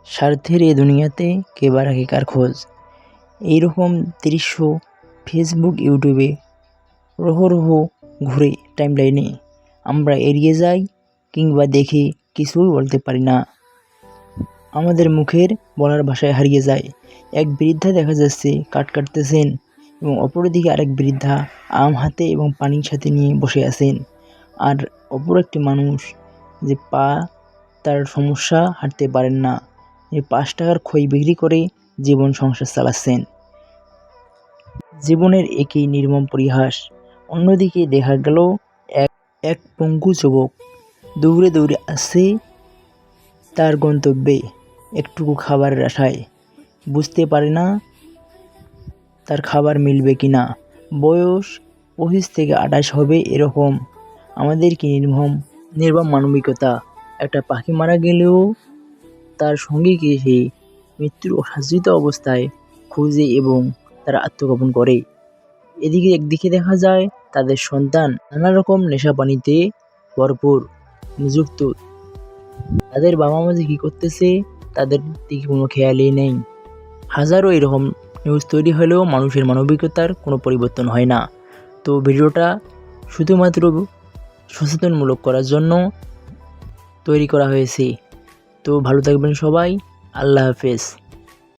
স্বার্থের এ দুনিয়াতে কে বা রাখে কার খোঁজ। এইরকম দৃশ্য ফেসবুক, ইউটিউবে রহ ঘুরে টাইমলাইনে। আমরা এড়িয়ে যাই কিংবা দেখে কিছুই বলতে পারি না। আমাদের মুখের বলার ভাষায় হারিয়ে যায়। এক বৃদ্ধা দেখা যাচ্ছে কাঠ কাটতেছেন এবং অপরদিকে আরেক বৃদ্ধা আম হাতে এবং পানির সাথে নিয়ে বসে আছেন। আর অপর একটি মানুষ যে তার সমস্যা, হাঁটতে পারেন না, এই 5 টাকার খই বিক্রি করে জীবন সংসার চালাচ্ছেন। জীবনের একই নির্মম পরিহাস। অন্যদিকে দেখা গেল এক পঙ্গু যুবক দৌড়ে দৌড়ে আসছে তার গন্তব্যে একটুকু খাবারের আশায়। বুঝতে পারে না তার খাবার মিলবে কিনা। বয়স 25 থেকে 28 হবে এরকম। আমাদের কি নির্মম মানবিকতা। একটা পাখি মারা গেলেও তার সঙ্গীকে সে মৃত্যুর সাজ্জিত অবস্থায় খুঁজে এবং তারা আত্মগোপন করে। একদিকে দেখা যায় তাদের সন্তান নানা রকম নেশাপানিতে ভরপুর, নিযুক্ত। তাদের বাবা মা যে কী করতেছে তাদের দিকে কোনো খেয়ালই নেই। হাজারো এরকম নিউজ তৈরি হলেও মানুষের মানবিকতার কোনো পরিবর্তন হয় না। তো ভিডিওটা শুধুমাত্র সচেতনমূলক করার জন্য তৈরি করা হয়েছে। তো ভালো থাকবেন সবাই। আল্লাহ হাফেজ।